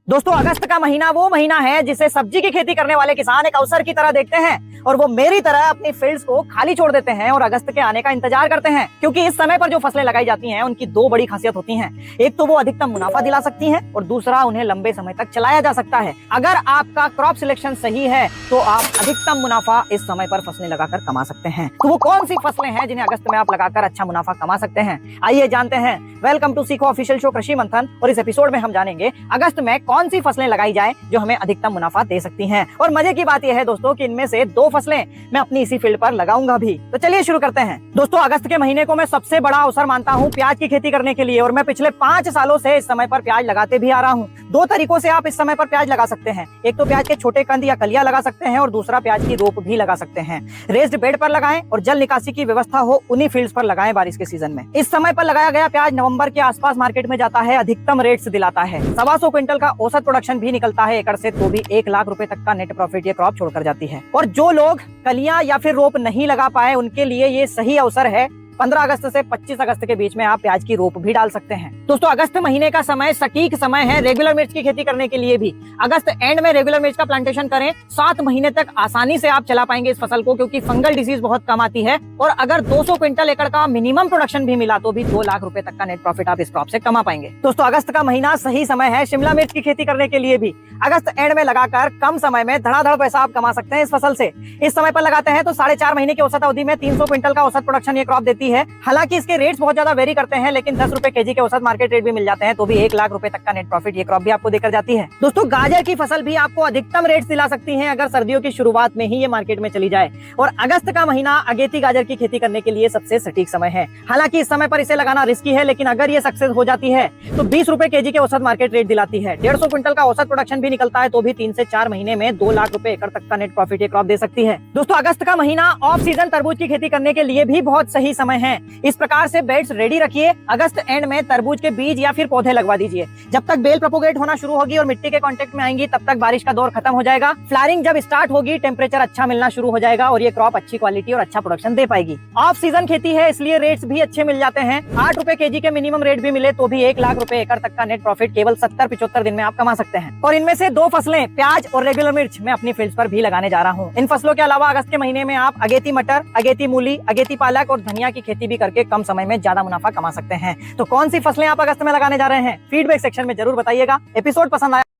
दोस्तों, अगस्त का महीना वो महीना है जिसे सब्जी की खेती करने वाले किसान एक अवसर की तरह देखते हैं और वो मेरी तरह अपनी फील्ड्स को खाली छोड़ देते हैं और अगस्त के आने का इंतजार करते हैं, क्योंकि इस समय पर जो फसलें लगाई जाती हैं उनकी दो बड़ी खासियत होती हैं। एक तो वो अधिकतम मुनाफा दिला सकती हैं और दूसरा उन्हें लंबे समय तक चलाया जा सकता है। अगर आपका क्रॉप सिलेक्शन सही है तो आप अधिकतम मुनाफा इस समय पर फसलें लगाकर कमा सकते हैं। तो वो कौन सी फसलें हैं जिन्हें अगस्त में आप लगाकर अच्छा मुनाफा कमा सकते हैं, आइए जानते हैं। वेलकम टू सीखो ऑफिशियल शो कृषि मंथन, और इस एपिसोड में हम जानेंगे अगस्त में कौन सी फसलें लगाई जाए जो हमें अधिकतम मुनाफा दे सकती हैं। और मजे की बात यह है दोस्तों कि इनमें से दो फसलें मैं अपनी इसी फील्ड पर लगाऊंगा भी। तो चलिए शुरू करते हैं। दोस्तों, अगस्त के महीने को मैं सबसे बड़ा अवसर मानता हूं प्याज की खेती करने के लिए, और मैं पिछले 5 सालों से इस समय पर प्याज लगाते भी आ रहा हूं। दो तरीकों से आप इस समय पर प्याज लगा सकते हैं। एक तो प्याज के छोटे कंद या कलियां लगा सकते हैं और दूसरा प्याज की रोप भी लगा सकते हैं। रेस्ड बेड पर लगाएं और जल निकासी की व्यवस्था हो उन्हीं फील्ड्स पर लगाएं बारिश के सीजन में। इस समय पर लगाया गया प्याज नवंबर के आसपास मार्केट में जाता है, अधिकतम रेट्स दिलाता है। 125 क्विंटल का औसत प्रोडक्शन भी निकलता है एकड़ से, तो भी 1 लाख रुपए तक का नेट प्रॉफिट ये क्रॉप छोड़कर जाती है। और जो लोग कलियां या फिर रोप नहीं लगा पाए उनके लिए ये सही अवसर है। 15 अगस्त से 25 अगस्त के बीच में आप प्याज की रोप भी डाल सकते हैं। दोस्तों, अगस्त महीने का समय सटीक समय है रेगुलर मिर्च की खेती करने के लिए भी। अगस्त एंड में रेगुलर मिर्च का प्लांटेशन करें, 7 महीने तक आसानी से आप चला पाएंगे इस फसल को, क्योंकि फंगल डिजीज बहुत कम आती है। और अगर 200 क्विंटल एकड़ का मिनिमम प्रोडक्शन भी मिला तो भी 2 लाख रुपए तक का नेट प्रॉफिट आप इस क्रॉप से कमा पाएंगे। दोस्तों, अगस्त का महीना सही समय है शिमला मिर्च की खेती करने के लिए भी। अगस्त एंड में लगाकर कम समय में धड़ाधड़ पैसा आप कमा सकते हैं इस फसल से। इस समय पर लगाते हैं तो 4.5 महीने की औसत अवधि में 300 क्विंटल का औसत प्रोडक्शन ये क्रॉप देती है। हालांकि इसके रेट्स बहुत ज्यादा वेरी करते हैं, लेकिन 10 रुपए केजी के औसत मार्केट रेट भी मिल जाते हैं, तो भी 1 लाख रुपए तक का नेट प्रॉफिट ये क्रॉप भी आपको देकर जाती है। दोस्तों, गाजर की फसल भी आपको अधिकतम रेट्स दिला सकती है अगर सर्दियों की शुरुआत में ही ये मार्केट में चली जाए। और अगस्त का महीना अगेती गाजर की खेती करने के लिए सबसे सटीक समय है। हालांकि इस समय पर इसे लगाना रिस्की है, लेकिन अगर ये सक्सेस हो जाती है तो 20 रुपए केजी के औसत मार्केट रेट दिलाती है। 150 क्विंटल का औसत प्रोडक्शन भी निकलता है, तो भी 3 से 4 महीने में 2 लाख रुपए एकड़ तक का नेट प्रॉफिट ये क्रॉप दे सकती है। दोस्तों, अगस्त का महीना ऑफ सीजन तरबूज की खेती करने के लिए भी बहुत सही समय है। इस प्रकार से बेड्स रेडी रखिए। अगस्त एंड में तरबूज के बीज या फिर पौधे लगवा दीजिए। जब तक बेल प्रोपोगेट होना शुरू होगी और मिट्टी के कांटेक्ट में आएंगी तब तक बारिश का दौर खत्म हो जाएगा। फ्लावरिंग जब स्टार्ट होगी टेम्परेचर अच्छा मिलना शुरू हो जाएगा और ये क्रॉप अच्छी क्वालिटी और अच्छा प्रोडक्शन दे पाएगी। ऑफ सीजन खेती है इसलिए रेट्स भी अच्छे मिल जाते हैं। 8 रुपए केजी के मिनिमम रेट भी मिले तो भी 1 लाख रुपए एकड़ तक का नेट प्रॉफिट केवल 70-75 दिन में आप कमा सकते हैं। और इनमें से 2 फसलें प्याज और रेगुलर मिर्च मैं अपनी फील्ड्स पर भी लगाने जा रहा हूँ। इन फसलों के अलावा अगस्त के महीने में आप अगेती मटर, अगेती मूली, अगेती पालक और धनिया की खेती भी करके कम समय में ज्यादा मुनाफा कमा सकते हैं। तो कौन सी फसलें आप अगस्त में लगाने जा रहे हैं, फीडबैक सेक्शन में जरूर बताइएगा। एपिसोड पसंद आया